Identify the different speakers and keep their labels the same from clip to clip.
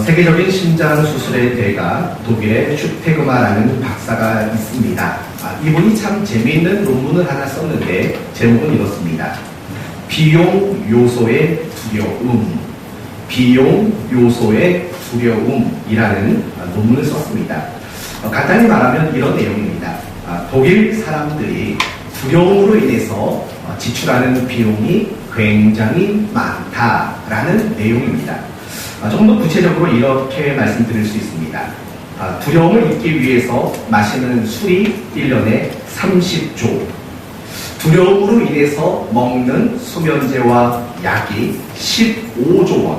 Speaker 1: 세계적인 심장 수술의 대가 독일의 슈테그마라는 박사가 있습니다. 이분이 참 재미있는 논문을 하나 썼는데 제목은 이렇습니다. 비용 요소의 두려움, 비용 요소의 두려움이라는 논문을 썼습니다. 간단히 말하면 이런 내용입니다. 독일 사람들이 두려움으로 인해서 지출하는 비용이 굉장히 많다라는 내용입니다. 좀 더 구체적으로 이렇게 말씀드릴 수 있습니다. 두려움을 잊기 위해서 마시는 술이 1년에 30조, 두려움으로 인해서 먹는 수면제와 약이 15조 원,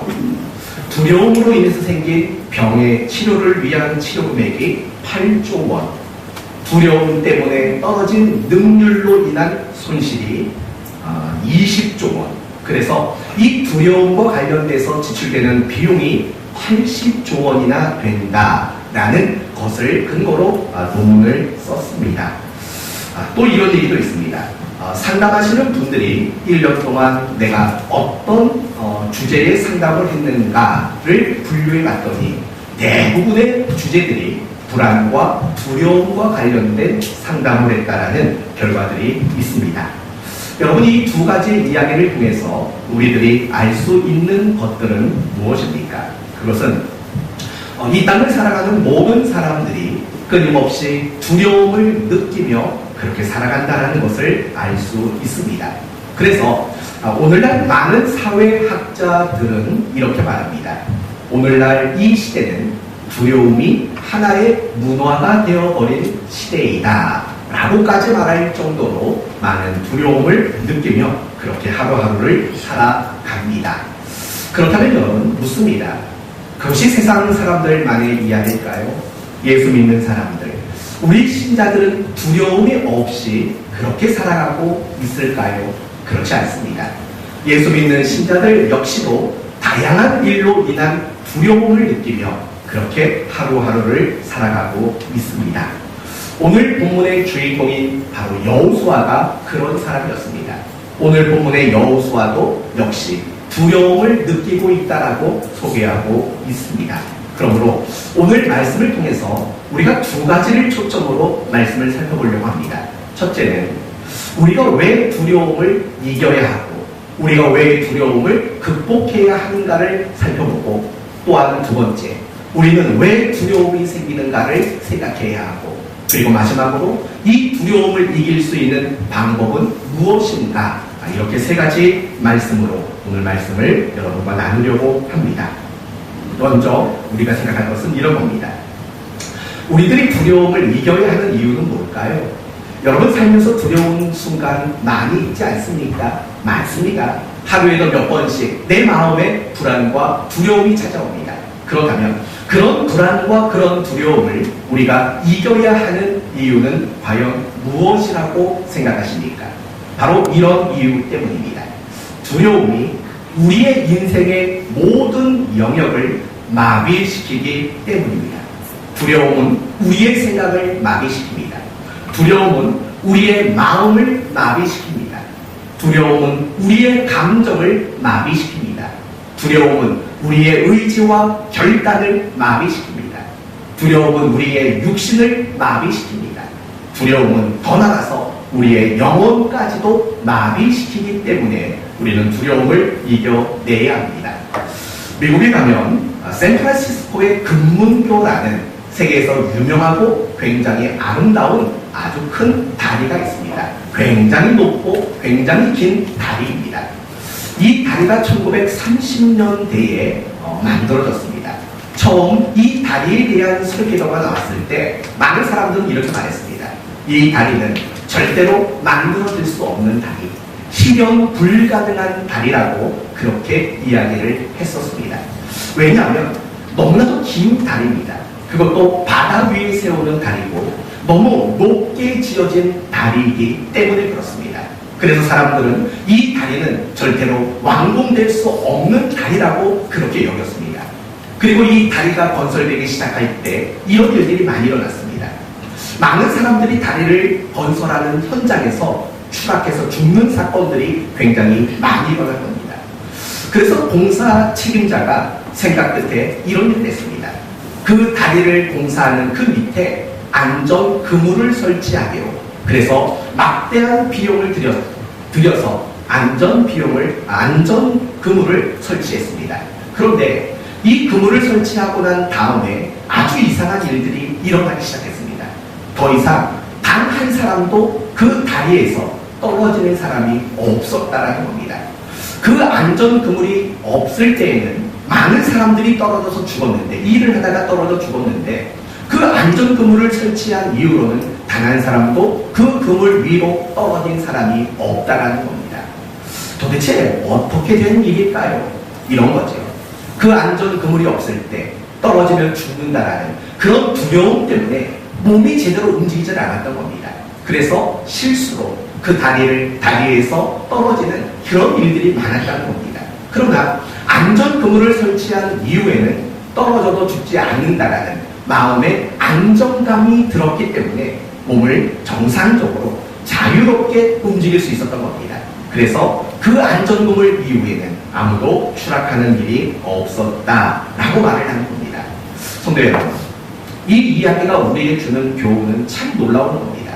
Speaker 1: 두려움으로 인해서 생긴 병의 치료를 위한 치료 금액이 8조 원, 두려움 때문에 떨어진 능률로 인한 손실이 20조 원. 그래서 이 두려움과 관련돼서 지출되는 비용이 80조 원이나 된다라는 것을 근거로 논문을 썼습니다. 또 이런 얘기도 있습니다. 상담하시는 분들이 1년 동안 내가 어떤 주제의 상담을 했는가를 분류해 봤더니 대부분의 주제들이 불안과 두려움과 관련된 상담을 했다라는 결과들이 있습니다. 여러분, 이 두 가지 이야기를 통해서 우리들이 알 수 있는 것들은 무엇입니까? 그것은 이 땅을 살아가는 모든 사람들이 끊임없이 두려움을 느끼며 그렇게 살아간다는 것을 알 수 있습니다. 그래서 오늘날 많은 사회학자들은 이렇게 말합니다. 오늘날 이 시대는 두려움이 하나의 문화가 되어버린 시대이다 라고까지 말할 정도로 많은 두려움을 느끼며 그렇게 하루하루를 살아갑니다. 그렇다면 여러분 묻습니다. 그것이 세상 사람들만의 이야기일까요? 예수 믿는 사람들, 우리 신자들은 두려움이 없이 그렇게 살아가고 있을까요? 그렇지 않습니다. 예수 믿는 신자들 역시도 다양한 일로 인한 두려움을 느끼며 그렇게 하루하루를 살아가고 있습니다. 오늘 본문의 주인공인 바로 여호수아가 그런 사람이었습니다. 오늘 본문의 여호수아도 역시 두려움을 느끼고 있다라고 소개하고 있습니다. 그러므로 오늘 말씀을 통해서 우리가 두 가지를 초점으로 말씀을 살펴보려고 합니다. 첫째는 우리가 왜 두려움을 이겨야 하고 우리가 왜 두려움을 극복해야 하는가를 살펴보고, 또한 두 번째, 우리는 왜 두려움이 생기는가를 생각해야 하고, 그리고 마지막으로 이 두려움을 이길 수 있는 방법은 무엇인가, 이렇게 세 가지 말씀으로 오늘 말씀을 여러분과 나누려고 합니다. 먼저 우리가 생각할 것은 이런 겁니다. 우리들이 두려움을 이겨야 하는 이유는 뭘까요? 여러분 살면서 두려운 순간 많이 있지 않습니까? 많습니다. 하루에도 몇 번씩 내 마음에 불안과 두려움이 찾아옵니다. 그렇다면 그런 불안과 그런 두려움을 우리가 이겨야 하는 이유는 과연 무엇이라고 생각하십니까? 바로 이런 이유 때문입니다. 두려움이 우리의 인생의 모든 영역을 마비시키기 때문입니다. 두려움은 우리의 생각을 마비시킵니다. 두려움은 우리의 마음을 마비시킵니다. 두려움은 우리의 감정을 마비시킵니다. 두려움은 우리의 의지와 결단을 마비시킵니다. 두려움은 우리의 육신을 마비시킵니다. 두려움은 더 나아가서 우리의 영혼까지도 마비시키기 때문에 우리는 두려움을 이겨내야 합니다. 미국에 가면 샌프란시스코의 금문교라는 세계에서 유명하고 굉장히 아름다운 아주 큰 다리가 있습니다. 굉장히 높고 굉장히 긴 다리입니다. 이 다리가 1930년대에 만들어졌습니다. 처음 이 다리에 대한 설계도가 나왔을 때 많은 사람들은 이렇게 말했습니다. 이 다리는 절대로 만들어질 수 없는 다리, 실현 불가능한 다리라고 그렇게 이야기를 했었습니다. 왜냐하면 너무나도 긴 다리입니다. 그것도 바다 위에 세우는 다리고 너무 높게 지어진 다리이기 때문에 그렇습니다. 그래서 사람들은 이 다리는 절대로 완공될 수 없는 다리라고 그렇게 여겼습니다. 그리고 이 다리가 건설되기 시작할 때 이런 일들이 많이 일어났습니다. 많은 사람들이 다리를 건설하는 현장에서 추락해서 죽는 사건들이 굉장히 많이 일어날 겁니다. 그래서 공사 책임자가 생각 끝에 이런 일을 했습니다. 그 다리를 공사하는 그 밑에 안전 그물을 설치하게요. 그래서 막대한 비용을 들여서 안전 그물을 설치했습니다. 그런데 이 그물을 설치하고 난 다음에 아주 이상한 일들이 일어나기 시작했습니다. 더 이상 단 한 사람도 그 다리에서 떨어지는 사람이 없었다라는 겁니다. 그 안전 그물이 없을 때에는 많은 사람들이 떨어져서 죽었는데, 일을 하다가 떨어져 죽었는데, 그 안전 그물을 설치한 이후로는 단 한 사람도 그 그물 위로 떨어진 사람이 없다라는 겁니다. 도대체 어떻게 된 일일까요? 이런 거죠. 그 안전 그물이 없을 때 떨어지면 죽는다라는 그런 두려움 때문에 몸이 제대로 움직이질 않았던 겁니다. 그래서 실수로 그 다리에서 떨어지는 그런 일들이 많았다는 겁니다. 그러나 안전 그물을 설치한 이후에는 떨어져도 죽지 않는다라는 마음의 안정감이 들었기 때문에 몸을 정상적으로 자유롭게 움직일 수 있었던 겁니다. 그래서 그 안전 그물 이후에는 아무도 추락하는 일이 없었다라고 말을 하는 겁니다. 성도 여러분, 이 이야기가 우리에게 주는 교훈은 참 놀라운 겁니다.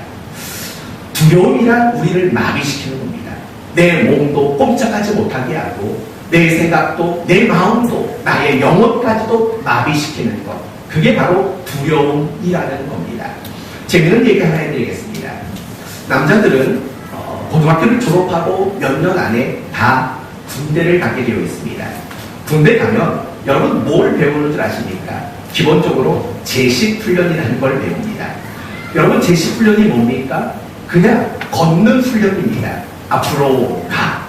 Speaker 1: 두려움이란 우리를 마비시키는 겁니다. 내 몸도 꼼짝하지 못하게 하고 내 생각도 내 마음도 나의 영혼까지도 마비시키는 것, 그게 바로 두려움이라는 겁니다. 재미있는 얘기 하나 해드리겠습니다. 남자들은 고등학교를 졸업하고 몇 년 안에 다 군대를 가게 되어 있습니다. 군대 가면 여러분 뭘 배우는 줄 아십니까? 기본적으로 제식훈련이라는 걸 배웁니다. 여러분 제식훈련이 뭡니까? 그냥 걷는 훈련입니다. 앞으로 가,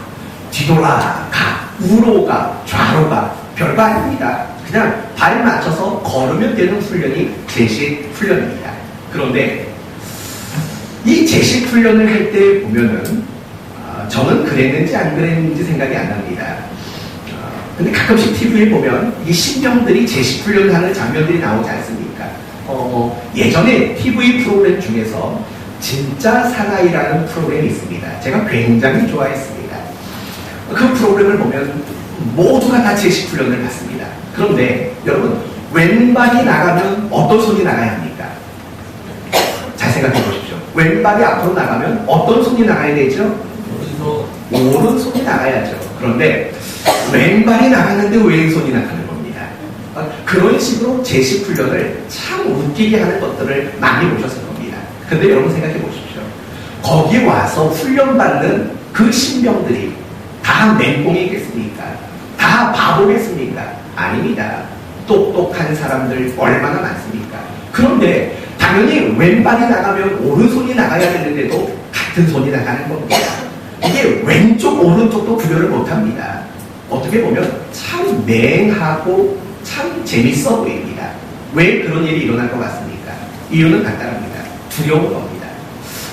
Speaker 1: 뒤돌아 가, 우로 가, 좌로 가, 별거 아닙니다. 그냥 발 맞춰서 걸으면 되는 훈련이 제식훈련입니다. 그런데 이 제식훈련을 할 때 보면은 저는 그랬는지 안 그랬는지 생각이 안 납니다. 근데 가끔씩 TV에 보면 이 신병들이 제식훈련을 하는 장면들이 나오지 않습니까? 예전에 TV 프로그램 중에서 진짜 사나이라는 프로그램이 있습니다. 제가 굉장히 좋아했습니다. 그 프로그램을 보면 모두가 다 제식훈련을 받습니다. 그런데 여러분, 왼발이 나가면 어떤 손이 나가야 합니까? 잘 생각해 보십시오. 왼발이 앞으로 나가면 어떤 손이 나가야 되죠? 오른손이 나가야죠. 그런데 왼발이 나갔는데 왼손이 나가는 겁니다. 그런 식으로 제식훈련을 참 웃기게 하는 것들을 많이 보셨을 겁니다. 근데 여러분 생각해 보십시오. 거기 와서 훈련받는 그 신병들이 다 맹공이겠습니까? 다 바보겠습니까? 아닙니다. 똑똑한 사람들 얼마나 많습니까? 그런데 당연히 왼발이 나가면 오른손이 나가야 되는데도 같은 손이 나가는 겁니다. 이게 왼쪽 오른쪽도 구별을 못합니다. 어떻게 보면 참 맹하고 참 재밌어 보입니다. 왜 그런 일이 일어날 것 같습니까? 이유는 간단합니다. 두려운 겁니다.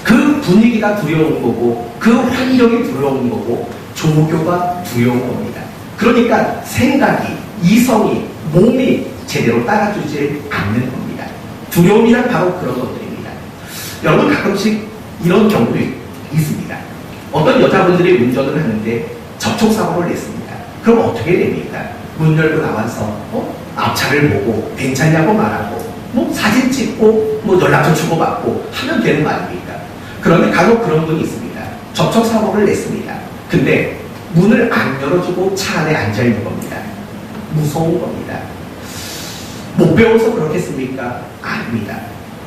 Speaker 1: 그 분위기가 두려운 거고 그 환경이 두려운 거고 조교가 두려운 겁니다. 그러니까 생각이, 이성이, 몸이 제대로 따라주지 않는 겁니다. 두려움이란 바로 그런 것들입니다. 여러분 가끔씩 이런 경우도 있습니다. 어떤 여자분들이 운전을 하는데 접촉사고를 냈습니다. 그럼 어떻게 됩니까? 문 열고 나와서 앞차를 보고 괜찮냐고 말하고 사진 찍고 연락처 주고받고 하면 되는 거 아닙니까? 그런데 간혹 그런 분이 있습니다. 접촉사고를 냈습니다. 근데 문을 안 열어주고 차 안에 앉아있는 겁니다. 무서운 겁니다. 못 배워서 그렇겠습니까? 아닙니다.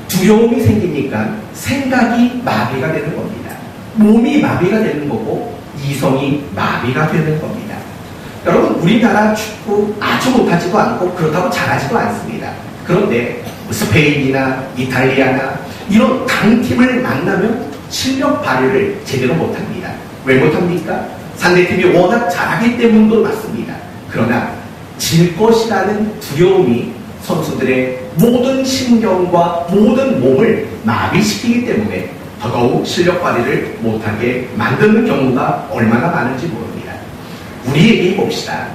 Speaker 1: 두려움이 생기니까 생각이 마비가 되는 겁니다. 몸이 마비가 되는 거고 이성이 마비가 되는 겁니다. 여러분 우리나라 축구 아주 못하지도 않고 그렇다고 잘하지도 않습니다. 그런데 스페인이나 이탈리아나 이런 강팀을 만나면 실력 발휘를 제대로 못합니다. 왜 못합니까? 상대팀이 워낙 잘하기 때문도 맞습니다. 그러나 질 것이라는 두려움이 선수들의 모든 신경과 모든 몸을 마비시키기 때문에 더더욱 실력 발휘를 못하게 만드는 경우가 얼마나 많은지 모릅니다. 우리 얘기 봅시다.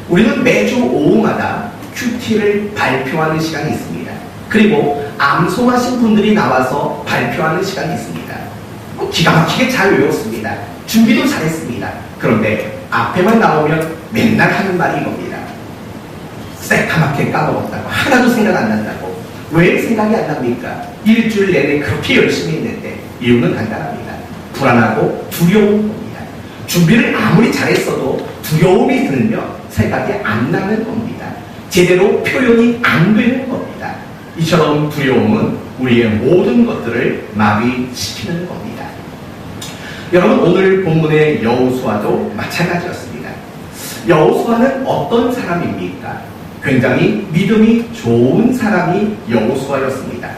Speaker 1: 우리는 매주 오후마다 큐티를 발표하는 시간이 있습니다. 그리고 암송하신 분들이 나와서 발표하는 시간이 있습니다. 기가 막히게 잘 외웠습니다. 준비도 잘했습니다. 그런데 앞에만 나오면 맨날 하는 말이 이겁니다. 새까맣게 까먹었다고. 하나도 생각 안 난다고. 왜 생각이 안 납니까? 일주일 내내 그렇게 열심히 했는데 이유는 간단합니다. 불안하고 두려운 겁니다. 준비를 아무리 잘했어도 두려움이 들면 생각이 안 나는 겁니다. 제대로 표현이 안 되는 겁니다. 이처럼 두려움은 우리의 모든 것들을 마비시키는 겁니다. 여러분, 오늘 본문의 여호수아도 마찬가지였습니다. 여호수아는 어떤 사람입니까? 굉장히 믿음이 좋은 사람이 여호수아였습니다.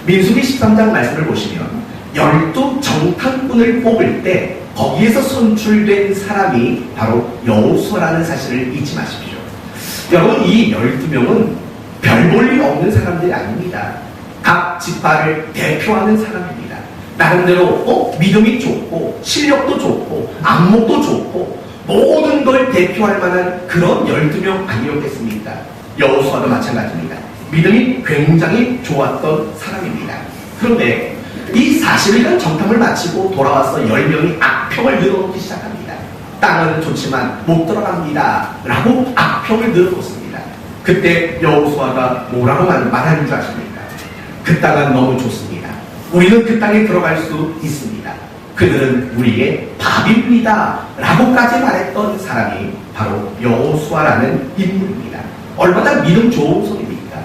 Speaker 1: 민수기 13장 말씀을 보시면 12 정탐꾼을 뽑을 때 거기에서 선출된 사람이 바로 여호수아라는 사실을 잊지 마십시오. 여러분, 이 12명은 별 볼 일 없는 사람들이 아닙니다. 각 지파를 대표하는 사람입니다. 나름대로 믿음이 좋고 실력도 좋고 안목도 좋고 모든 걸 대표할 만한 그런 12명 아니었겠습니까? 여호수아도 마찬가지입니다. 믿음이 굉장히 좋았던 사람입니다. 그런데 이 40일간 정탐을 마치고 돌아와서 10명이 악평을 늘어놓기 시작합니다. 땅은 좋지만 못 들어갑니다 라고 악평을 늘어놓습니다. 그때 여호수아가 뭐라고 말하는 줄 아십니까? 그 땅은 너무 좋습니다. 우리는 그 땅에 들어갈 수 있습니다. 그들은 우리의 밥입니다 라고까지 말했던 사람이 바로 여호수아라는 인물입니다. 얼마나 믿음 좋은 소리입니까?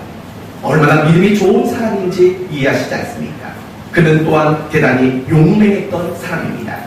Speaker 1: 얼마나 믿음이 좋은 사람인지 이해하시지 않습니까? 그는 또한 대단히 용맹했던 사람입니다.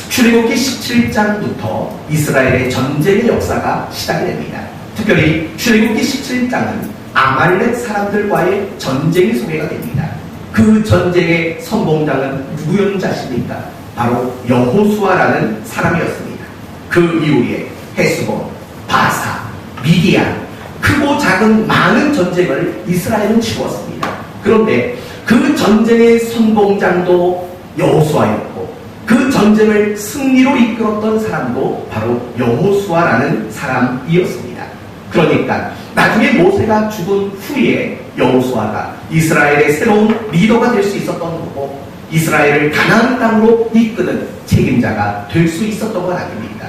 Speaker 1: 출애굽기 17장부터 이스라엘의 전쟁의 역사가 시작이 됩니다. 특별히 출애굽기 17장은 아말렉 사람들과의 전쟁이 소개가 됩니다. 그 전쟁의 선봉장은 누구였습니까? 바로 여호수아라는 사람이었습니다. 그 이후에 헤스본, 바사, 미디안, 크고 작은 많은 전쟁을 이스라엘은 치루었습니다. 그런데 그 전쟁의 선봉장도 여호수아였고 그 전쟁을 승리로 이끌었던 사람도 바로 여호수아라는 사람이었습니다. 그러니까 나중에 모세가 죽은 후에 여호수아가 이스라엘의 새로운 리더가 될 수 있었던 거고 이스라엘을 가나안 땅으로 이끄는 책임자가 될 수 있었던 건 아닙니까?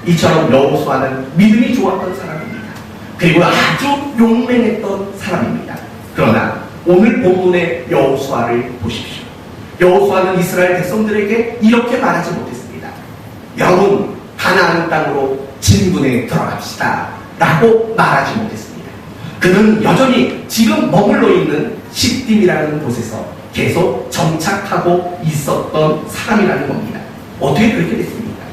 Speaker 1: 이처럼 여호수아는 믿음이 좋았던 사람입니다. 그리고 아주 용맹했던 사람입니다. 그러나 오늘 본문의 여호수아를 보십시오. 여호수아는 이스라엘 백성들에게 이렇게 말하지 못했습니다. 여러분, 가나안 땅으로 진군에 들어갑시다 라고 말하지 못했습니다. 그는 여전히 지금 머물러 있는 시딤이라는 곳에서 계속 정착하고 있었던 사람이라는 겁니다. 어떻게 그렇게 됐습니까?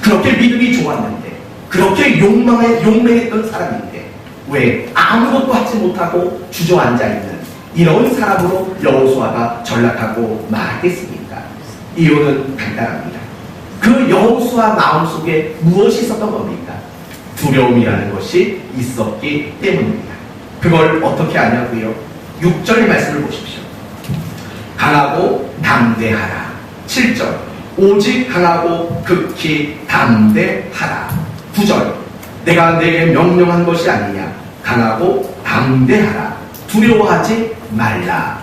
Speaker 1: 그렇게 믿음이 좋았는데, 그렇게 용맹했던 사람인데 왜 아무것도 하지 못하고 주저앉아 있는 이런 사람으로 여호수아가 전락하고 말겠습니까? 이유는 간단합니다. 그 여호수아 마음속에 무엇이 있었던 겁니까? 두려움이라는 것이 있었기 때문입니다. 그걸 어떻게 아냐고요? 6절 말씀을 보십시오. 강하고 담대하라. 7절 오직 강하고 극히 담대하라. 9절 내가 내게 명령한 것이 아니냐. 강하고 담대하라. 두려워하지 말라.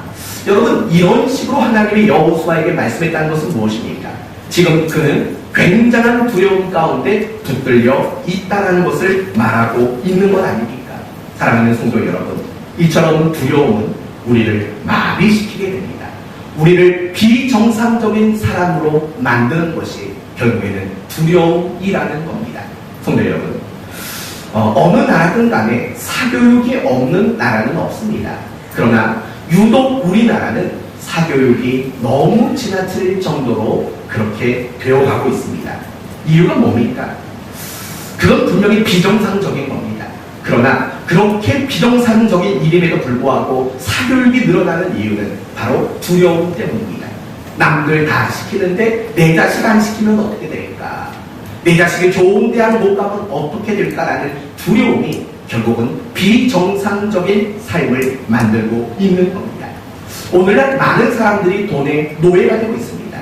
Speaker 1: 여러분, 이런 식으로 하나님이 여호수아에게 말씀했다는 것은 무엇입니까? 지금 그는 굉장한 두려움 가운데 붙들려 있다는 것을 말하고 있는 것 아닙니까? 사랑하는 성도 여러분, 이처럼 두려움은 우리를 마비시키게 됩니다. 우리를 비정상적인 사람으로 만드는 것이 결국에는 두려움이라는 겁니다. 성도 여러분, 어느 나라든 간에 사교육이 없는 나라는 없습니다. 그러나 유독 우리나라는 사교육이 너무 지나칠 정도로 그렇게 되어가고 있습니다. 이유가 뭡니까? 그건 분명히 비정상적인 겁니다. 그러나 그렇게 비정상적인 일임에도 불구하고 사교육이 늘어나는 이유는 바로 두려움 때문입니다. 남들 다 시키는데 내 자식 안 시키면 어떻게 될까? 내 자식이 좋은 대학 못 가면 어떻게 될까라는 두려움이 결국은 비정상적인 삶을 만들고 있는 겁니다. 오늘날 많은 사람들이 돈의 노예가 되고 있습니다.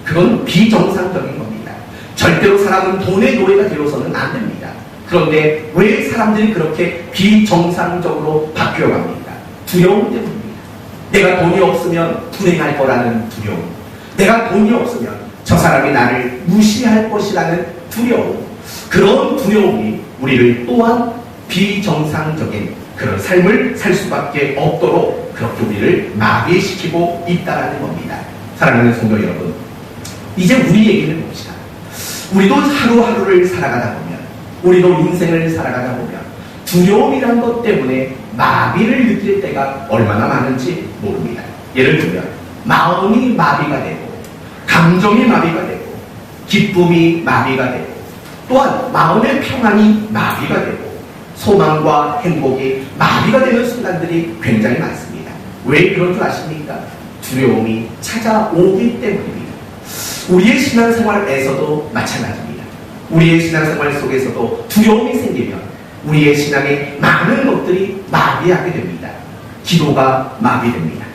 Speaker 1: 그건 비정상적인 겁니다. 절대로 사람은 돈의 노예가 되어서는 안 됩니다. 그런데 왜 사람들이 그렇게 비정상적으로 바뀌어갑니까? 두려움 때문입니다. 내가 돈이 없으면 불행할 거라는 두려움, 내가 돈이 없으면 저 사람이 나를 무시할 것이라는 두려움, 그런 두려움이 우리를 또한 비정상적인 그런 삶을 살 수밖에 없도록 그렇게 우리를 마비시키고 있다는 겁니다. 사랑하는 성도 여러분, 이제 우리 얘기를 봅시다. 우리도 하루하루를 살아가다 보면, 우리도 인생을 살아가다 보면 두려움이란 것 때문에 마비를 느낄 때가 얼마나 많은지 모릅니다. 예를 들면 마음이 마비가 되고, 감정이 마비가 되고, 기쁨이 마비가 되고, 또한 마음의 평안이 마비가 되고, 소망과 행복이 마비가 되는 순간들이 굉장히 많습니다. 왜 그런 줄 아십니까? 두려움이 찾아오기 때문입니다. 우리의 신앙생활에서도 마찬가지입니다. 우리의 신앙생활 속에서도 두려움이 생기면 우리의 신앙의 많은 것들이 마비하게 됩니다. 기도가 마비됩니다.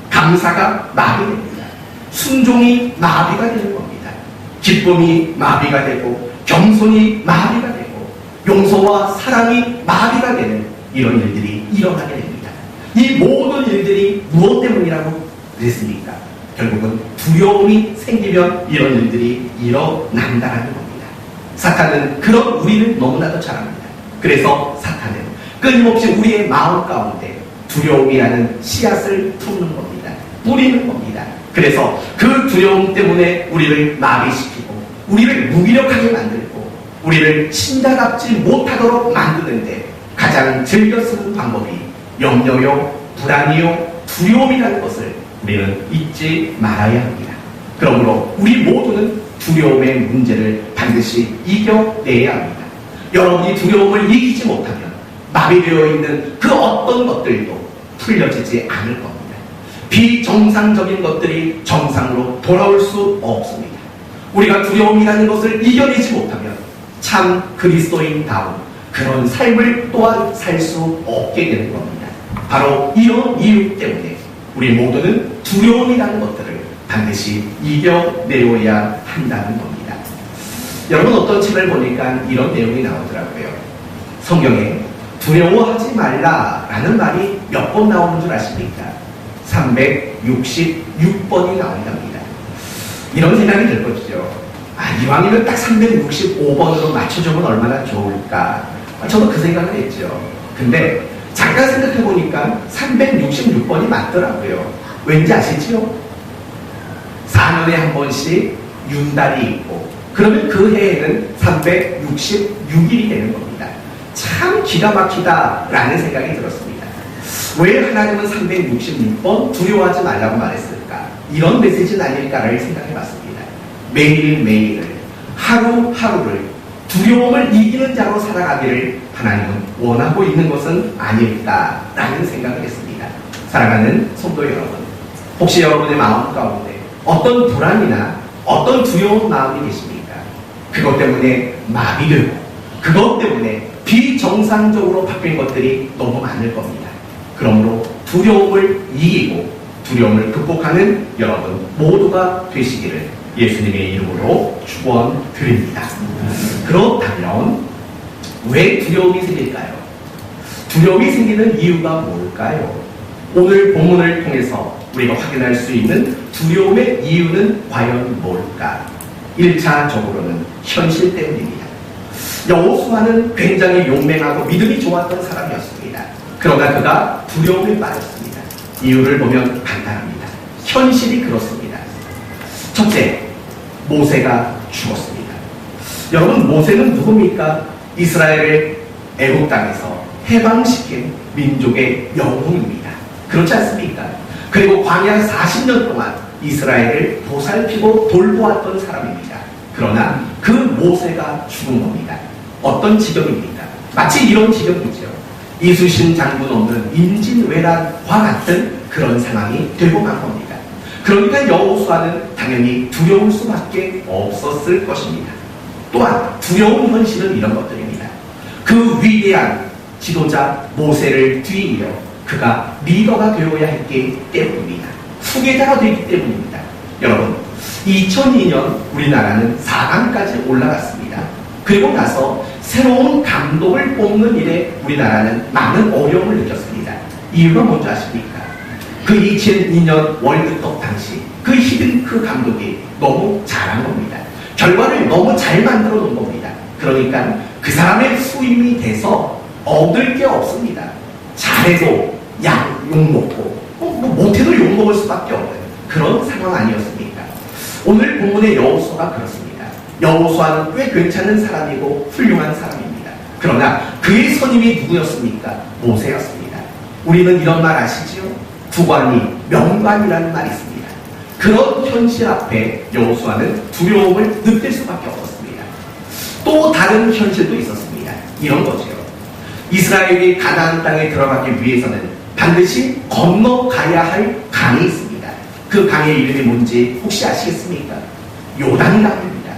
Speaker 1: 감사가 마비됩니다. 순종이 마비가 되는 겁니다. 기쁨이 마비가 되고, 겸손이 마비가 되고, 용서와 사랑이 마비가 되는 이런 일들이 일어나게 됩니다. 이 모든 일들이 무엇 때문이라고 그랬습니까? 결국은 두려움이 생기면 이런 일들이 일어난다는 겁니다. 사탄은 그런 우리를 너무나도 잘 압니다. 그래서 사탄은 끊임없이 우리의 마음 가운데 두려움이라는 씨앗을 품는 겁니다. 뿌리는 겁니다. 그래서 그 두려움 때문에 우리를 마비시키고, 우리를 무기력하게 만들고, 우리를 신자답지 못하도록 만드는데 가장 즐겨 쓰는 방법이 염려요, 불안이요, 두려움이라는 것을 우리는 잊지 말아야 합니다. 그러므로 우리 모두는 두려움의 문제를 반드시 이겨내야 합니다. 여러분이 두려움을 이기지 못하면 마비되어 있는 그 어떤 것들도 풀려지지 않을 겁니다. 비정상적인 것들이 정상으로 돌아올 수 없습니다. 우리가 두려움이라는 것을 이겨내지 못하면 참 그리스도인다운 그런 삶을 또한 살 수 없게 되는 겁니다. 바로 이런 이유 때문에 우리 모두는 두려움이라는 것들을 반드시 이겨내어야 한다는 겁니다. 여러분, 어떤 책을 보니까 이런 내용이 나오더라고요. 성경에 두려워하지 말라라는 말이 몇 번 나오는 줄 아십니까? 366번이 나온답니다. 이런 생각이 들 것이죠. 이왕이면 딱 365번으로 맞춰주면 얼마나 좋을까. 저도 그 생각을 했죠. 근데 잠깐 생각해보니까 366번이 맞더라고요. 왠지 아시죠? 4년에 한 번씩 윤달이 있고, 그러면 그 해에는 366일이 되는 겁니다. 참 기가 막히다라는 생각이 들었습니다. 왜 하나님은 366번 두려워하지 말라고 말했을까? 이런 메시지는 아닐까를 생각해봤습니다. 매일매일을, 하루하루를 두려움을 이기는 자로 살아가기를 하나님은 원하고 있는 것은 아닐까라는 생각을 했습니다. 사랑하는 성도 여러분, 혹시 여러분의 마음 가운데 어떤 불안이나 어떤 두려운 마음이 계십니까? 그것 때문에 마비되고, 그것 때문에 비정상적으로 바뀐 것들이 너무 많을 겁니다. 그러므로 두려움을 이기고 두려움을 극복하는 여러분 모두가 되시기를 예수님의 이름으로 축원드립니다. 그렇다면 왜 두려움이 생길까요? 두려움이 생기는 이유가 뭘까요? 오늘 본문을 통해서 우리가 확인할 수 있는 두려움의 이유는 과연 뭘까? 1차적으로는 현실 때문입니다. 여호수아는 굉장히 용맹하고 믿음이 좋았던 사람이었습니다. 그러나 그가 두려움에 빠졌습니다. 이유를 보면 간단합니다. 현실이 그렇습니다. 첫째, 모세가 죽었습니다. 여러분, 모세는 누굽니까? 이스라엘을 애국 땅에서 해방시킨 민족의 영웅입니다. 그렇지 않습니까? 그리고 광야 40년 동안 이스라엘을 보살피고 돌보았던 사람입니다. 그러나 그 모세가 죽은 겁니다. 어떤 지경입니까? 마치 이런 지경이죠. 이수신 장군 없는 임진왜란과 같은 그런 상황이 되고 만 겁니다. 그러니까 여호수아는 당연히 두려울 수밖에 없었을 것입니다. 또한 두려운 현실은 이런 것들입니다. 그 위대한 지도자 모세를 뒤이어 그가 리더가 되어야 했기 때문입니다. 후계자가 되기 때문입니다. 여러분, 2002년 우리나라는 4강까지 올라갔습니다. 그리고 나서 새로운 감독을 뽑는 일에 우리나라는 많은 어려움을 느꼈습니다. 이유가 뭔지 아십니까? 그 2002년 월드컵 당시 그 히딩크 감독이 너무 잘한 겁니다. 결과를 너무 잘 만들어 놓은 겁니다. 그러니까 그 사람의 수임이 돼서 얻을 게 없습니다. 잘해도 욕먹고 못해도 욕먹을 수밖에 없는 그런 상황 아니었습니까? 오늘 본문의 여호수아가 그렇습니다. 여호수아는 꽤 괜찮은 사람이고 훌륭한 사람입니다. 그러나 그의 선임이 누구였습니까? 모세였습니다. 우리는 이런 말 아시지요? 구관이 명관이라는 말이 있습니다. 그런 현실 앞에 여호수아는 두려움을 느낄 수밖에 없었습니다. 또 다른 현실도 있었습니다. 이런 거죠. 이스라엘이 가나안 땅에 들어가기 위해서는 반드시 건너가야 할 강이 있습니다. 그 강의 이름이 뭔지 혹시 아시겠습니까? 요단강입니다.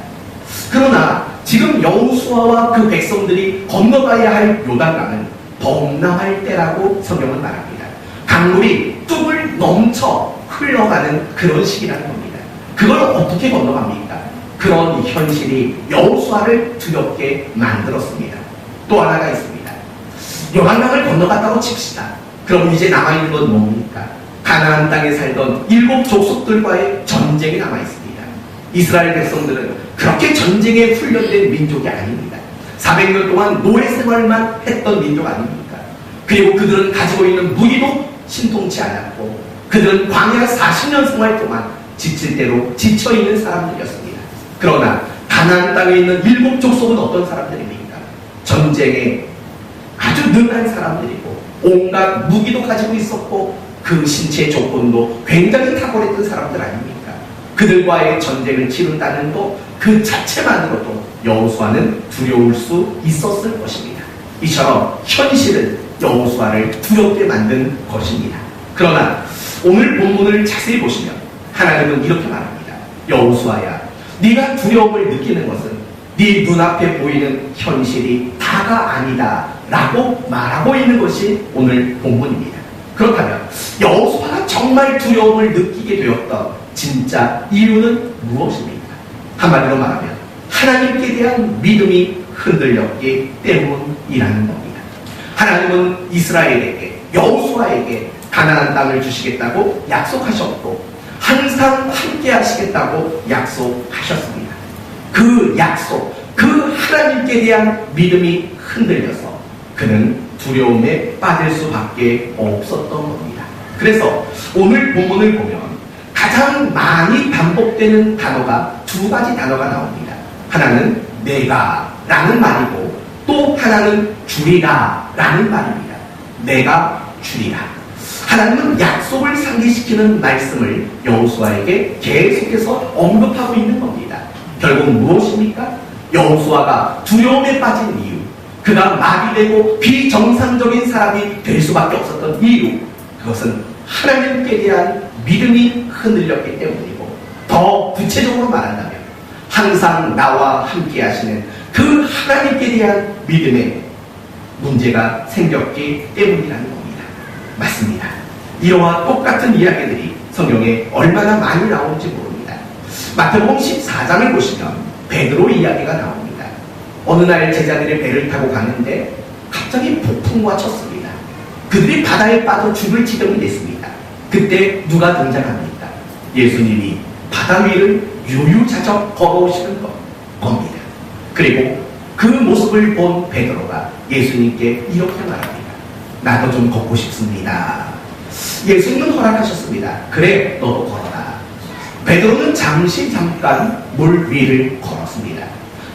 Speaker 1: 그러나 지금 여호수아와 그 백성들이 건너가야 할 요단강은 범람할 때라고 성경은 말합니다. 강물이 뚝을 넘쳐 흘러가는 그런 시기라는 겁니다. 그걸 어떻게 건너갑니까? 그런 현실이 여호수아를 두렵게 만들었습니다. 또 하나가 있습니다. 요단강을 건너갔다고 칩시다. 그럼 이제 남아있는 건 뭡니까? 가나안 땅에 살던 7 족속들과의 전쟁이 남아있습니다. 이스라엘 백성들은 그렇게 전쟁에 훈련된 민족이 아닙니다. 400년 동안 노예 생활만 했던 민족 아닙니까? 그리고 그들은 가지고 있는 무기도 신통치 않았고 그들은 광야 40년 생활 동안 지칠 대로 지쳐있는 사람들이었습니다. 그러나 가나안 땅에 있는 7 족속은 어떤 사람들입니까? 전쟁에 아주 능한 사람들이고 온갖 무기도 가지고 있었고 그 신체 조건도 굉장히 탁월했던 사람들 아닙니까? 그들과의 전쟁을 치른다는 것 그 자체만으로도 여호수아는 두려울 수 있었을 것입니다. 이처럼 현실은 여호수아를 두렵게 만든 것입니다. 그러나 오늘 본문을 자세히 보시면 하나님은 이렇게 말합니다. 여호수아야, 네가 두려움을 느끼는 것은 네 눈앞에 보이는 현실이 다가 아니다 라고 말하고 있는 것이 오늘 본문입니다. 그렇다면 여호수아가 정말 두려움을 느끼게 되었던 진짜 이유는 무엇입니까? 한마디로 말하면 하나님께 대한 믿음이 흔들렸기 때문이라는 겁니다. 하나님은 이스라엘에게 여호수아에게 가나안 땅을 주시겠다고 약속하셨고 항상 함께 하시겠다고 약속하셨습니다. 그 약속, 그 하나님께 대한 믿음이 흔들려서 그는 두려움에 빠질 수밖에 없었던 겁니다. 그래서 오늘 본문을 보면 가장 많이 반복되는 단어가 2가지 단어가 나옵니다. 하나는 내가 라는 말이고 또 하나는 주리라 라는 말입니다. 내가 주리라. 하나님은 약속을 상기시키는 말씀을 여호수아에게 계속해서 언급하고 있는 겁니다. 결국 무엇입니까? 여호수아가 두려움에 빠진 이유, 그가 마비되고 비정상적인 사람이 될 수밖에 없었던 이유, 그것은 하나님께 대한 믿음이 흔들렸기 때문이고 더 구체적으로 말한다면 항상 나와 함께 하시는 그 하나님께 대한 믿음에 문제가 생겼기 때문이라는 겁니다. 맞습니다. 이와 똑같은 이야기들이 성경에 얼마나 많이 나오는지 모릅니다. 마태복음 14장을 보시면 베드로 이야기가 나옵니다. 어느 날 제자들이 배를 타고 가는데 갑자기 폭풍우가 쳤습니다. 그들이 바다에 빠져 죽을 지경이 됐습니다. 그때 누가 등장합니까? 예수님이 바다 위를 유유자적 걸어오시는 겁니다. 그리고 그 모습을 본 베드로가 예수님께 이렇게 말합니다. 나도 좀 걷고 싶습니다. 예수님은 허락하셨습니다. 그래, 너도 걸어라. 베드로는 잠깐 물 위를 걸었습니다.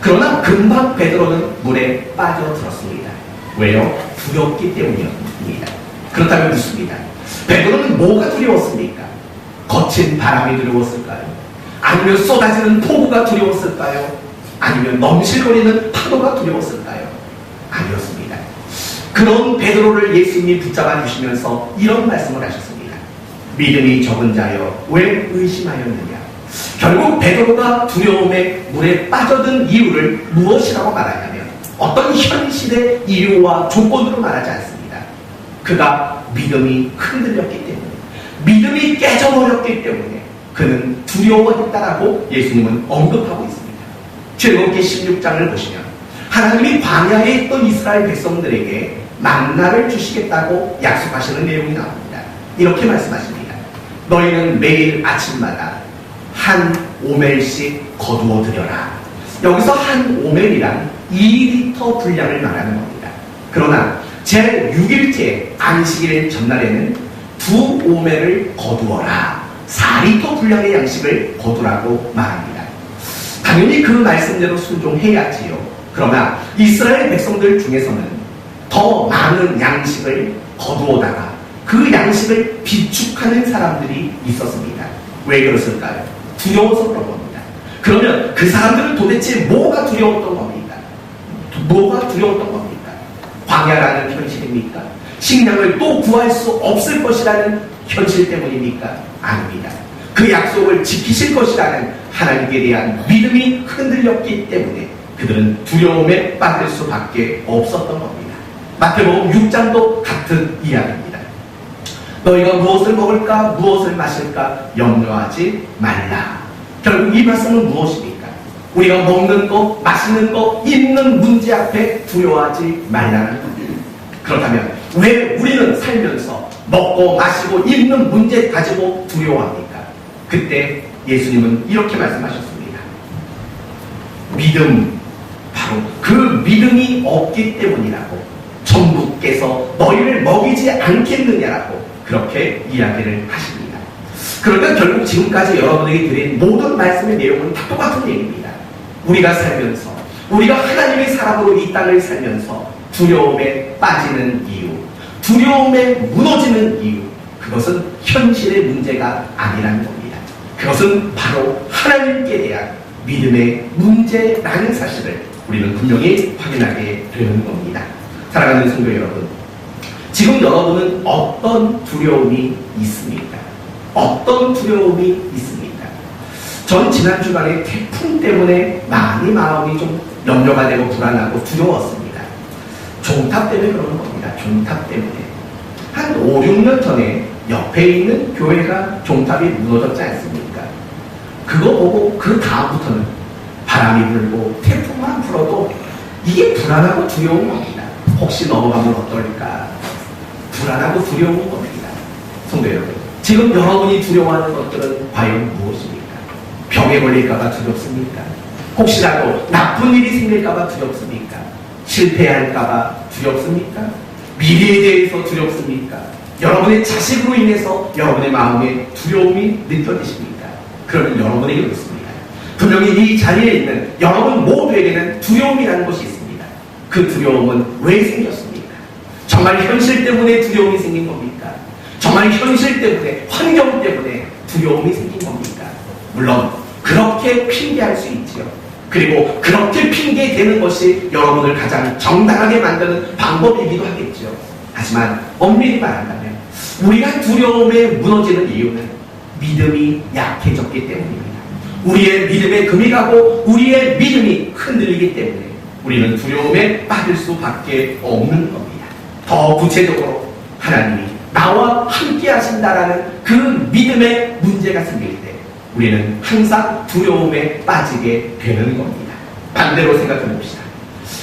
Speaker 1: 그러나 금방 베드로는 물에 빠져들었습니다. 왜요? 두렵기 때문이었습니다. 그렇다면 묻습니다. 베드로는 뭐가 두려웠습니까? 거친 바람이 두려웠을까요? 아니면 쏟아지는 폭우가 두려웠을까요? 아니면 넘실거리는 파도가 두려웠을까요? 아니었습니다. 그런 베드로를 예수님이 붙잡아 주시면서 이런 말씀을 하셨습니다. 믿음이 적은 자여 왜 의심하였느냐? 결국 베드로가 두려움에 물에 빠져든 이유를 무엇이라고 말하냐면 어떤 현실의 이유와 조건으로 말하지 않습니다. 그가 믿음이 흔들렸기 때문에, 믿음이 깨져버렸기 때문에 그는 두려워했다라고 예수님은 언급하고 있습니다. 출애굽기 16장을 보시면 하나님이 광야에 있던 이스라엘 백성들에게 만나를 주시겠다고 약속하시는 내용이 나옵니다. 이렇게 말씀하십니다. 너희는 매일 아침마다 한 오멜씩 거두어 드려라. 여기서 한 오멜이란 2리터 분량을 말하는 겁니다. 그러나 제6일째 안식일 전날에는 두 오매를 거두어라. 4리터 분량의 양식을 거두라고 말합니다. 당연히 그 말씀대로 순종해야지요. 그러나 이스라엘 백성들 중에서는 더 많은 양식을 거두어다가 그 양식을 비축하는 사람들이 있었습니다. 왜 그랬을까요? 두려워서 그런 겁니다. 그러면 그 사람들은 도대체 뭐가 두려웠던 겁니까? 뭐가 두려웠던 겁니까? 광야라는 현실입니까? 식량을 또 구할 수 없을 것이라는 현실 때문입니까? 아닙니다. 그 약속을 지키실 것이라는 하나님께 대한 믿음이 흔들렸기 때문에 그들은 두려움에 빠질 수밖에 없었던 겁니다. 마태복음 6장도 같은 이야기입니다. 너희가 무엇을 먹을까 무엇을 마실까 염려하지 말라. 결국 이 말씀은 무엇입니까? 우리가 먹는 것, 마시는 것, 입는 문제 앞에 두려워하지 말라는 겁니다. 그렇다면 왜 우리는 살면서 먹고 마시고 입는 문제 가지고 두려워합니까? 그때 예수님은 이렇게 말씀하셨습니다. 믿음, 바로 그 믿음이 없기 때문이라고. 천부께서 너희를 먹이지 않겠느냐라고 그렇게 이야기를 하십니다. 그러니까 결국 지금까지 여러분에게 드린 모든 말씀의 내용은 다 똑같은 얘기입니다. 우리가 살면서, 우리가 하나님의 사람으로 이 땅을 살면서 두려움에 빠지는 이유, 두려움에 무너지는 이유, 그것은 현실의 문제가 아니라는 겁니다. 그것은 바로 하나님께 대한 믿음의 문제라는 사실을 우리는 분명히 확인하게 되는 겁니다. 사랑하는 성도 여러분, 지금 여러분은 어떤 두려움이 있습니까? 어떤 두려움이 있습니까? 전 지난 주간에 태풍 때문에 많이 마음이 좀 염려가 되고 불안하고 두려웠습니다. 종탑 때문에 그러는 겁니다. 종탑 때문에. 한 5, 6년 전에 옆에 있는 교회가 종탑이 무너졌지 않습니까? 그거 보고 그 다음부터는 바람이 불고 태풍만 불어도 이게 불안하고 두려운 겁니다. 혹시 넘어가면 어떨까? 불안하고 두려운 겁니다. 성도 여러분, 지금 여러분이 두려워하는 것들은 과연 무엇입니까? 병에 걸릴까봐 두렵습니까? 혹시라도 나쁜 일이 생길까봐 두렵습니까? 실패할까봐 두렵습니까? 미래에 대해서 두렵습니까? 여러분의 자식으로 인해서 여러분의 마음에 두려움이 느껴지십니까? 그러면 여러분에게 묻습니다. 분명히 이 자리에 있는 여러분 모두에게는 두려움이라는 것이 있습니다. 그 두려움은 왜 생겼습니까? 정말 현실 때문에 두려움이 생긴 겁니까? 정말 현실 때문에, 환경 때문에 두려움이 생긴 겁니까? 물론 그렇게 핑계할 수 있지요. 그리고 그렇게 핑계대는 것이 여러분을 가장 정당하게 만드는 방법이기도 하겠죠. 하지만 엄밀히 말한다면 우리가 두려움에 무너지는 이유는 믿음이 약해졌기 때문입니다. 우리의 믿음에 금이 가고 우리의 믿음이 흔들리기 때문에 우리는 두려움에 빠질 수밖에 없는 겁니다. 더 구체적으로 하나님이 나와 함께 하신다라는 그 믿음의 문제가 생길 때 우리는 항상 두려움에 빠지게 되는 겁니다. 반대로 생각해 봅시다.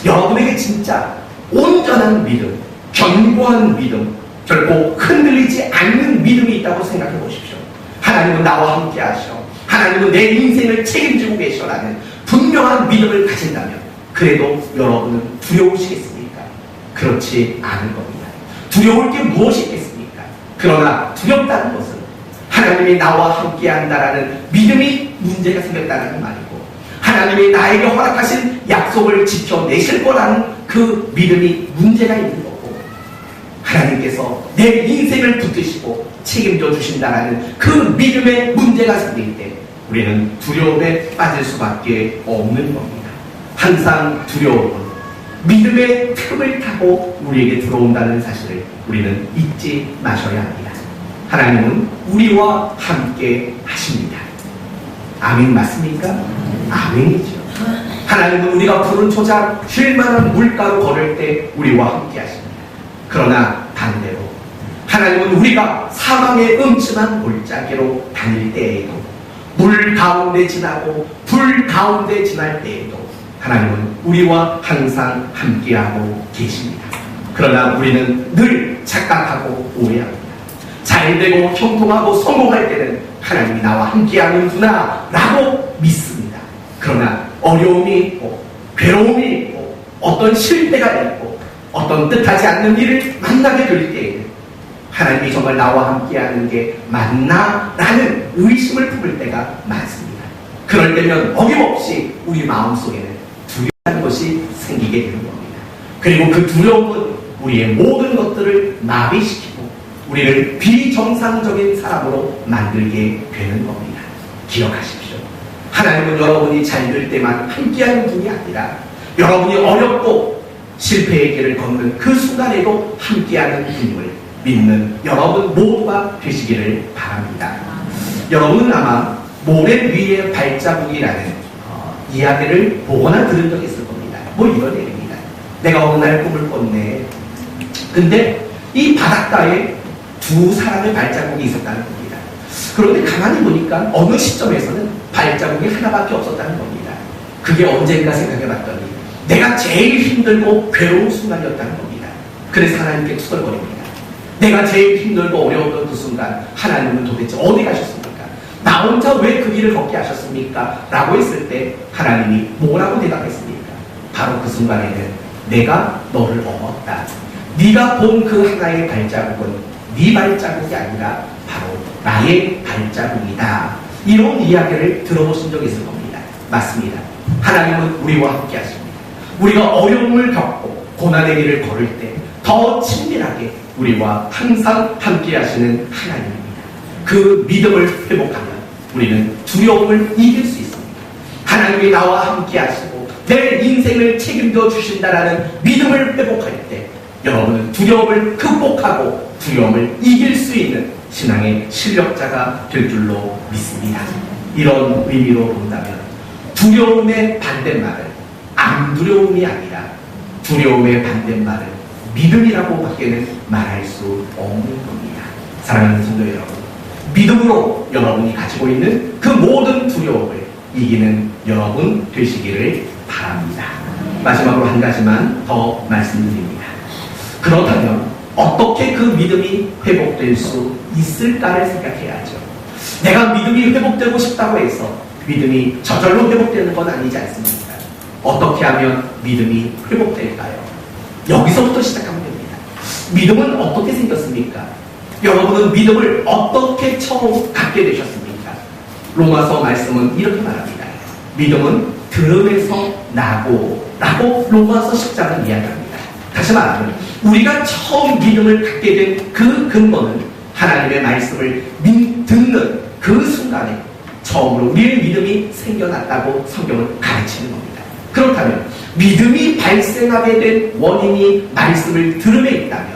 Speaker 1: 여러분에게 진짜 온전한 믿음, 견고한 믿음, 결코 흔들리지 않는 믿음이 있다고 생각해 보십시오. 하나님은 나와 함께 하셔. 하나님은 내 인생을 책임지고 계셔라는 분명한 믿음을 가진다면 그래도 여러분은 두려우시겠습니까? 그렇지 않을 겁니다. 두려울 게 무엇이 있겠습니까? 그러나 두렵다는 것은 하나님이 나와 함께 한다라는 믿음이 문제가 생겼다는 말이고 하나님이 나에게 허락하신 약속을 지켜내실 거라는 그 믿음이 문제가 있는 거고 하나님께서 내 인생을 붙드시고 책임져 주신다라는 그 믿음의 문제가 생길 때 우리는 두려움에 빠질 수밖에 없는 겁니다. 항상 두려움은 믿음의 틈을 타고 우리에게 들어온다는 사실을 우리는 잊지 마셔야 합니다. 하나님은 우리와 함께 하십니다. 아멘 맞습니까? 아멘이죠. 하나님은 우리가 푸른 초장 쉴만한 물가로 걸을 때 우리와 함께 하십니다. 그러나 반대로 하나님은 우리가 사망의 음침한 골짜기로 다닐 때에도 물 가운데 지나고 불 가운데 지날 때에도 하나님은 우리와 항상 함께하고 계십니다. 그러나 우리는 늘 착각하고 오해합니다. 잘되고 형통하고 성공할 때는 하나님이 나와 함께하는구나 라고 믿습니다. 그러나 어려움이 있고 괴로움이 있고 어떤 실패가 있고 어떤 뜻하지 않는 일을 만나게 될 때에 하나님이 정말 나와 함께하는 게 맞나? 라는 의심을 품을 때가 많습니다. 그럴 때면 어김없이 우리 마음속에는 두려워하는 것이 생기게 되는 겁니다. 그리고 그 두려움은 우리의 모든 것들을 마비시키고 우리를 비정상적인 사람으로 만들게 되는 겁니다. 기억하십시오. 하나님은 여러분이 잘 될 때만 함께하는 분이 아니라 여러분이 어렵고 실패의 길을 걷는 그 순간에도 함께하는 분임을 믿는 여러분 모두가 되시기를 바랍니다. 여러분은 아마 모래 위의 발자국이라는 이야기를 보거나 들은 적이 있을 겁니다. 뭐 이런 얘기입니다. 내가 어느 날 꿈을 꿨네. 근데 이 바닷가에 두 사람의 발자국이 있었다는 겁니다. 그런데 가만히 보니까 어느 시점에서는 발자국이 하나밖에 없었다는 겁니다. 그게 언젠가 생각해봤더니 내가 제일 힘들고 괴로운 순간이었다는 겁니다. 그래서 하나님께 투덜거립니다. 내가 제일 힘들고 어려웠던 그 순간 하나님은 도대체 어디 가셨습니까? 나 혼자 왜 그 길을 걷게 하셨습니까? 라고 했을 때 하나님이 뭐라고 대답했습니까? 바로 그 순간에는 내가 너를 업었다. 네가 본 그 하나의 발자국은 네 발자국이 아니라 바로 나의 발자국이다. 이런 이야기를 들어보신 적이 있을 겁니다. 맞습니다. 하나님은 우리와 함께 하십니다. 우리가 어려움을 겪고 고난의 길을 걸을 때 더 친밀하게 우리와 항상 함께 하시는 하나님입니다. 그 믿음을 회복하면 우리는 두려움을 이길 수 있습니다. 하나님이 나와 함께 하시고 내 인생을 책임져 주신다라는 믿음을 회복할 때 여러분은 두려움을 극복하고 두려움을 이길 수 있는 신앙의 실력자가 될 줄로 믿습니다. 이런 의미로 본다면 두려움의 반대말은 안 두려움이 아니라 두려움의 반대말은 믿음이라고 밖에는 말할 수 없는 겁니다. 사랑하는 성도 여러분, 믿음으로 여러분이 가지고 있는 그 모든 두려움을 이기는 여러분 되시기를 바랍니다. 마지막으로 한 가지만 더 말씀드립니다. 그렇다면 어떻게 그 믿음이 회복될 수 있을까를 생각해야죠. 내가 믿음이 회복되고 싶다고 해서 믿음이 저절로 회복되는 건 아니지 않습니까? 어떻게 하면 믿음이 회복될까요? 여기서부터 시작하면 됩니다. 믿음은 어떻게 생겼습니까? 여러분은 믿음을 어떻게 처음 갖게 되셨습니까? 로마서 말씀은 이렇게 말합니다. 믿음은 들음에서 나고 라고 로마서 10장은 이야기합니다. 다시 말하면 우리가 처음 믿음을 갖게 된 그 근본은 하나님의 말씀을 듣는 그 순간에 처음으로 우리의 믿음이 생겨났다고 성경은 가르치는 겁니다. 그렇다면 믿음이 발생하게 된 원인이 말씀을 들음에 있다면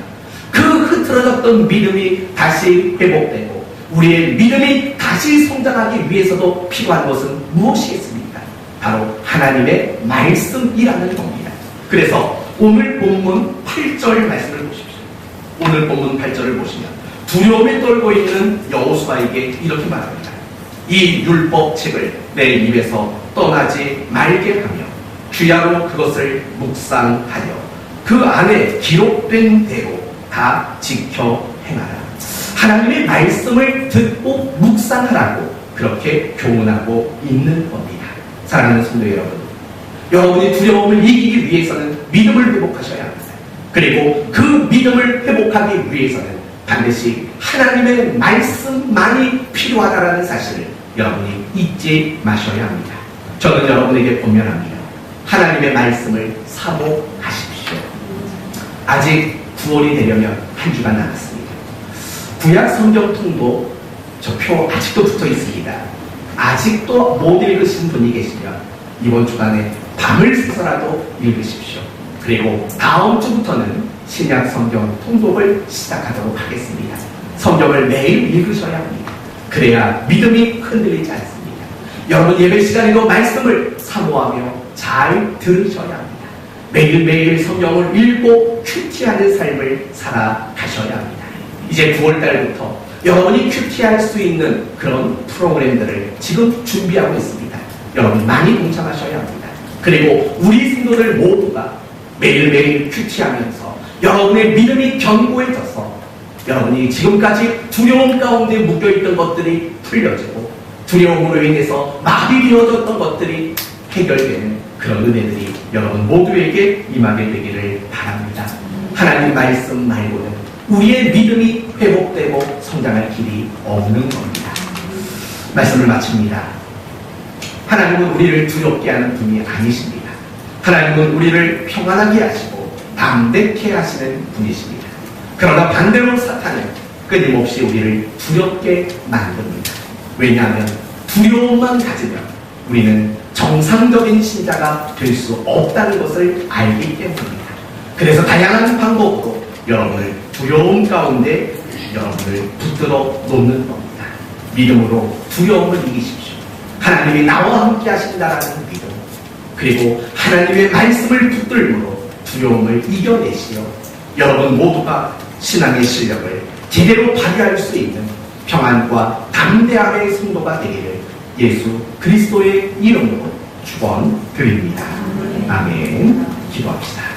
Speaker 1: 그 흐트러졌던 믿음이 다시 회복되고 우리의 믿음이 다시 성장하기 위해서도 필요한 것은 무엇이겠습니까? 바로 하나님의 말씀이라는 겁니다. 그래서 오늘 본문 8절 말씀을 보십시오. 오늘 본문 8절을 보시면 두려움에 떨고 있는 여호수아에게 이렇게 말합니다. 이 율법책을 내 입에서 떠나지 말게 하며 주야로 그것을 묵상하여 그 안에 기록된 대로 다 지켜 행하라. 하나님의 말씀을 듣고 묵상하라고 그렇게 교훈하고 있는 겁니다. 사랑하는 성도 여러분, 여러분이 두려움을 이기기 위해서는 믿음을 회복하셔야 합니다. 그리고 그 믿음을 회복하기 위해서는 반드시 하나님의 말씀만이 필요하다는 사실을 여러분이 잊지 마셔야 합니다. 저는 여러분에게 권면합니다. 하나님의 말씀을 사모하십시오. 아직 9월이 되려면 한 주가 남았습니다. 구약 성경 통도 저 표 아직도 붙어 있습니다. 아직도 못 읽으신 분이 계시면 이번 주간에 밤을 새서라도 읽으십시오. 그리고 다음 주부터는 신약 성경 통독을 시작하도록 하겠습니다. 성경을 매일 읽으셔야 합니다. 그래야 믿음이 흔들리지 않습니다. 여러분 예배 시간에도 말씀을 사모하며 잘 들으셔야 합니다. 매일매일 성경을 읽고 큐티하는 삶을 살아가셔야 합니다. 이제 9월달부터 여러분이 큐티할 수 있는 그런 프로그램들을 지금 준비하고 있습니다. 여러분 많이 동참하셔야 합니다. 그리고 우리 성도들 모두가 매일매일 큐티하면서 여러분의 믿음이 견고해져서 여러분이 지금까지 두려움 가운데 묶여있던 것들이 풀려지고 두려움으로 인해서 마비되어졌던 것들이 해결되는 그런 은혜들이 여러분 모두에게 임하게 되기를 바랍니다. 하나님 말씀 말고는 우리의 믿음이 회복되고 성장할 길이 없는 겁니다. 말씀을 마칩니다. 하나님은 우리를 두렵게 하는 분이 아니십니다. 하나님은 우리를 평안하게 하시고 담대케 하시는 분이십니다. 그러나 반대로 사탄은 끊임없이 우리를 두렵게 만듭니다. 왜냐하면 두려움만 가지면 우리는 정상적인 신자가 될 수 없다는 것을 알기 때문입니다. 그래서 다양한 방법으로 여러분을 두려움 가운데 여러분을 붙들어 놓는 겁니다. 믿음으로 두려움을 이기십시오. 하나님이 나와 함께 하신다라는 믿음, 그리고 하나님의 말씀을 붙들므로 두려움을 이겨내시어 여러분 모두가 신앙의 실력을 제대로 발휘할 수 있는 평안과 담대함의 성도가 되기를 예수 그리스도의 이름으로 축원드립니다. 아멘. 기도합시다.